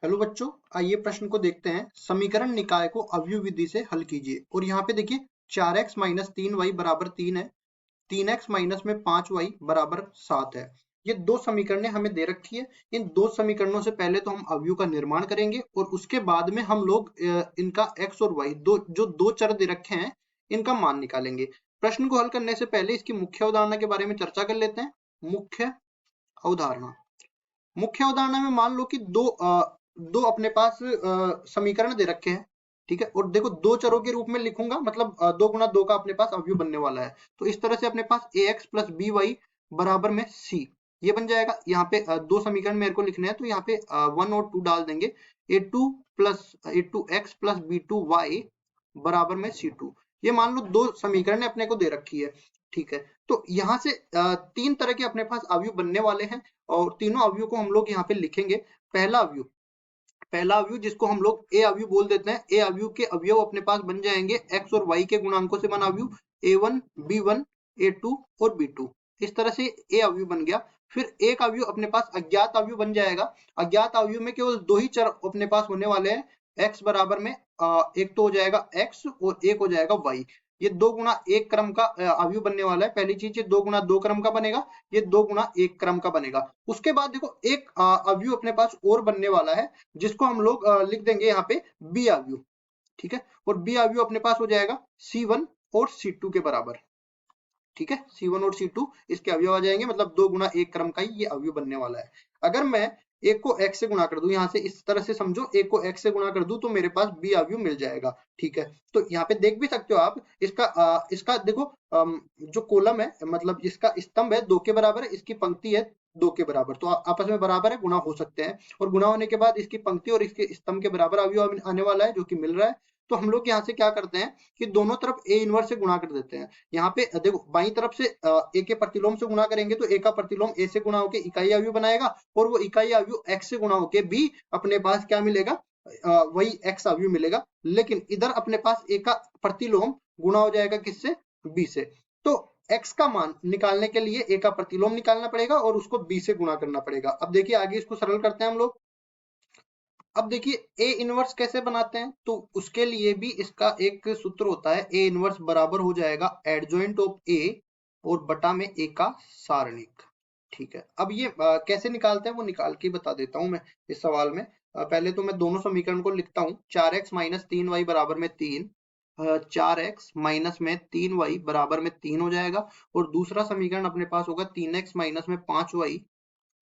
Hello बच्चों, आइए प्रश्न को देखते हैं। समीकरण निकाय को अवयव विधि से हल कीजिए। और यहाँ पे देखिए 4x माइनस 3y बराबर 3 है, 3x माइनस में 5y बराबर 7 है। ये दो समीकरणें हमें दे रखी है। इन दो समीकरणों से पहले तो हम अवयव का निर्माण करेंगे और उसके बाद में हम लोग इनका x और y जो दो चर दे रखे हैं इनका मान निकालेंगे। प्रश्न को हल करने से पहले इसकी मुख्य अवधारणा के बारे में चर्चा कर लेते हैं। मुख्य अवधारणा मुख्य अवधारणा में मान लो कि दो अपने पास समीकरण दे रखे हैं, ठीक है। और देखो दो चरों के रूप में लिखूंगा, मतलब 2 गुना 2 का अपने पास अवयव बनने वाला है। तो इस तरह से अपने पास ax प्लस by बराबर में c ये बन जाएगा। यहाँ पे दो समीकरण मेरे को लिखने हैं, तो यहाँ पे 1 और 2 डाल देंगे। a2x प्लस b2y बराबर में c2। ये मान लो दो समीकरण अपने को दे रखी है, ठीक है। तो यहाँ से तीन तरह के अपने पास अवयव बनने वाले हैं और तीनों अवयव को हम लोग यहाँ पे लिखेंगे। पहला अवयव जिसको हम लोग ए अवयव बोल देते हैं। ए अवयव के अवयव अपने पास बन जाएंगे एक्स और वाई के गुणांकों से बना अवयव a1 b1 a2 और b2। इस तरह से ए अवयव बन गया। फिर एक अवयव अपने पास अज्ञात अवयव बन जाएगा। अज्ञात अवयव में केवल दो ही चर अपने पास होने वाले हैं। x बराबर में एक तो हो जाएगा x और एक हो जाएगा y। ये 2 गुना 1 क्रम का अवयव बनने वाला है। पहली चीज, ये 2 गुना 2 क्रम का बनेगा, ये 2 गुना 1 क्रम का बनेगा। उसके बाद देखो एक अवयव अपने पास और बनने वाला है जिसको हम लोग लिख देंगे यहाँ पे बी अवयव, ठीक है। और बी अवयव अपने पास हो जाएगा C1 और C2 के बराबर, ठीक है। C1 और C2 इसके अवयव आ जाएंगे, मतलब 2 गुना 1 क्रम का ही ये अवयव बनने वाला है। अगर मैं एक को x से गुणा कर दूं, यहाँ से इस तरह से समझो, एक को x से गुणा कर दूं तो मेरे पास b अवयव मिल जाएगा, ठीक है। तो यहाँ पे देख भी सकते हो आप इसका देखो जो कॉलम है, मतलब इसका स्तंभ है 2 के बराबर है, इसकी पंक्ति है 2 के बराबर, तो आपस में बराबर है, गुणा हो सकते हैं। और गुणा होने के बाद इसकी पंक्ति और इसके स्तंभ के बराबर अवयव आने वाला है जो कि मिल रहा है। तो हम लोग यहाँ से क्या करते हैं कि दोनों तरफ a इनवर्स से गुणा कर देते हैं। यहाँ पे देखो बाई तरफ से a के प्रतिलोम से गुणा करेंगे तो a का प्रतिलोम a से गुणा होकर इकाई अवयव बनाएगा, और वो इकाई अवयव x से गुणा होकर भी अपने पास क्या मिलेगा, वही x अवयव मिलेगा। लेकिन इधर अपने पास a का प्रतिलोम गुणा हो जाएगा किससे, b से। तो x का मान निकालने के लिए a का प्रतिलोम निकालना पड़ेगा और उसको b से गुणा करना पड़ेगा। अब देखिए आगे इसको सरल करते हैं हम लोग। अब देखिए ए इनवर्स कैसे बनाते हैं, तो उसके लिए भी इसका एक सूत्र होता है। ए इनवर्स बराबर हो जाएगा एडजॉइंट ऑफ ए और बटा में ए का सारणिक, ठीक है। अब ये कैसे निकालते हैं वो निकाल के बता देता हूं मैं इस सवाल में। पहले तो मैं दोनों समीकरण को लिखता हूँ। 4x माइनस 3y बराबर में 3, 4x माइनस में 3y बराबर में 3 हो जाएगा। और दूसरा समीकरण अपने पास होगा 3x माइनस में 5y,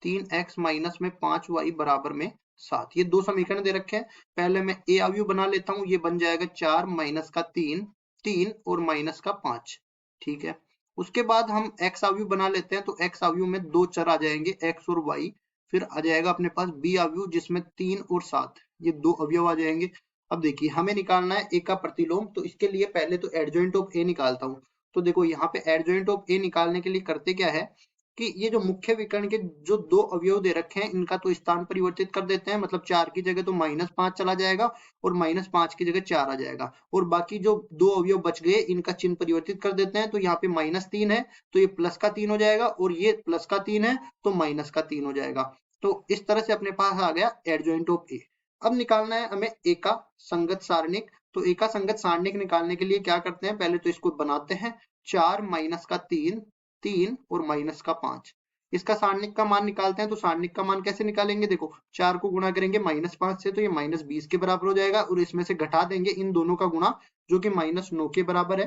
3x माइनस में 5y बराबर में 7। ये दो समीकरण दे रखे हैं। पहले मैं ए अवयव बना लेता हूं, ये बन जाएगा 4 माइनस का 3, 3 और माइनस का 5, ठीक है। उसके बाद हम x अवयव बना लेते हैं, तो x अवयव में दो चर आ जाएंगे x और y। फिर आ जाएगा अपने पास b अवयव जिसमें 3 और 7, ये दो अवयव आ जाएंगे। अब देखिए हमें निकालना है a का प्रतिलोम, तो इसके लिए पहले तो एडजॉइंट ऑफ a निकालता हूँ। तो देखो यहाँ पे एडजॉइंट ऑफ a निकालने के लिए करते क्या है कि ये जो मुख्य विकर्ण के जो दो अवयव दे रखे हैं इनका तो स्थान परिवर्तित कर देते हैं। मतलब 4 की जगह तो -5 चला जाएगा और -5 की जगह 4 आ जाएगा, और बाकी जो दो अवयव बच गए इनका चिन्ह परिवर्तित कर देते हैं। तो यहाँ पे -3 है तो ये प्लस का 3 हो जाएगा, और ये प्लस का 3 है तो माइनस का 3 हो जाएगा। तो इस तरह से अपने पास आ गया एडजॉइंट ऑफ ए। अब निकालना है हमें ए का संगत सारणिक। तो ए का संगत सारणिक निकालने के लिए क्या करते हैं, पहले तो इसको बनाते हैं। 4 माइनस का 3, 3 और माइनस का 5, इसका सारणिक का मान निकालते हैं। तो सारणिक का मान कैसे निकालेंगे, देखो 4 को गुणा करेंगे -5 से तो ये -20 के बराबर हो जाएगा, और इसमें से घटा देंगे इन दोनों का गुणा जो कि -9 के बराबर है।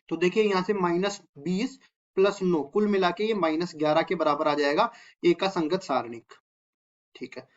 तो देखिए यहाँ से -20 प्लस 9 कुल मिला के ये -11 के बराबर आ जाएगा ए का संगत सारणिक, ठीक है।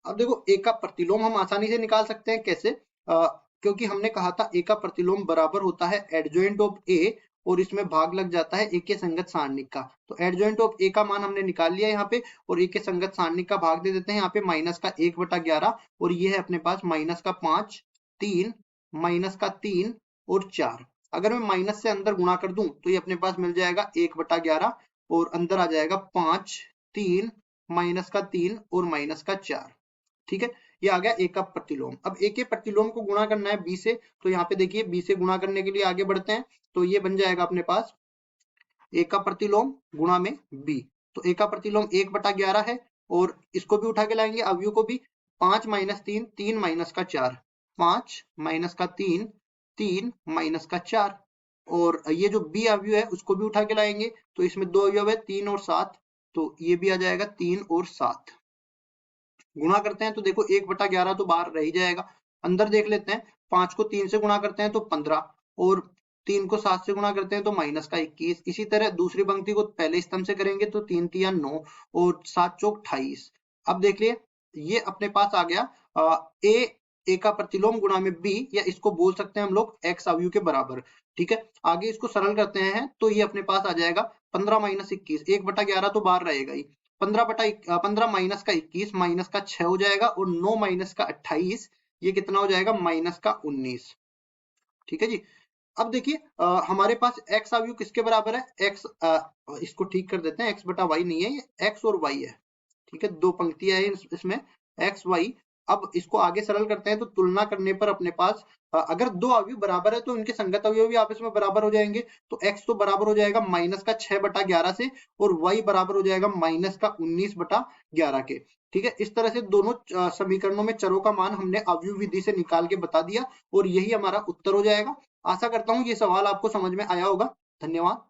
अब देखो ए का प्रतिलोम हम आसानी से निकाल सकते हैं। कैसे, क्योंकि हमने कहा था ए का प्रतिलोम बराबर होता है एडजॉइंट ऑफ ए और इसमें भाग लग जाता है ए के संगत सारणिक का। तो एडजॉइंट ऑफ ए का मान हमने निकाल लिया यहाँ पे, और ए के संगत सारणिक का भाग दे देते हैं यहाँ पे -1/11, और ये है अपने पास -5, 3, -3 और 4। अगर मैं माइनस से अंदर गुणा कर दूं तो ये अपने पास मिल जाएगा 1/11, और अंदर आ जाएगा 5, 3, -3 और -4, ठीक है। ये आ गया ए का प्रतिलोम। अब ए के प्रतिलोम को गुणा करना है बी से, तो यहाँ पे देखिए बी से गुणा करने के लिए आगे बढ़ते हैं। तो ये बन जाएगा अपने पास ए का प्रतिलोम गुणा में बी। तो ए का प्रतिलोम 1/11 है, और इसको भी उठा के लाएंगे अवयव को भी। 5 माइनस 3, 3 माइनस का 4, 5 माइनस का 3, 3 माइनस का 4। और ये जो बी अवयव है उसको भी उठा के लाएंगे, तो इसमें दो अवयव है 3 और 7, तो ये भी आ जाएगा 3 और 7। गुणा करते हैं तो देखो 1/11 तो बाहर रह ही जाएगा। अंदर देख लेते हैं, 5 को 3 से गुणा करते हैं तो 15, और 3 को 7 से गुणा करते हैं तो माइनस का 21। इसी तरह दूसरी पंक्ति को पहले स्तंभ से करेंगे तो 3 तिया 9 और 7 चौक 28। अब देख लिए ये अपने पास आ गया ए का प्रतिलोम गुणा में बी, या इसको बोल सकते हैं हम लोग एक्स अवयव के बराबर। ठीक है, आगे इसको सरल करते हैं तो ये अपने पास आ जाएगा 15 माइनस 21, 1/11 तो बाहर रहेगा ही, 15 माइनस का 21 माइनस का 6 हो जाएगा, और 9 माइनस का 28 ये कितना हो जाएगा, माइनस का 19। ठीक है जी। अब देखिए हमारे पास x अवयव किसके बराबर है, x इसको ठीक कर देते हैं, x बटा y नहीं है, ये x और y है। ठीक है, दो पंक्तियां हैं इसमें x y। अब इसको आगे सरल करते हैं तो तुलना करने पर अपने पास अगर दो अवयव बराबर है तो इनके संगत अवयव भी आपस में बराबर हो जाएंगे। तो x तो बराबर हो जाएगा माइनस का 6/11 से, और y बराबर हो जाएगा माइनस का 19/11 के। ठीक है, इस तरह से दोनों समीकरणों में चरों का मान हमने अवयव विधि से निकाल के बता दिया, और यही हमारा उत्तर हो जाएगा। आशा करता हूँ ये सवाल आपको समझ में आया होगा। धन्यवाद।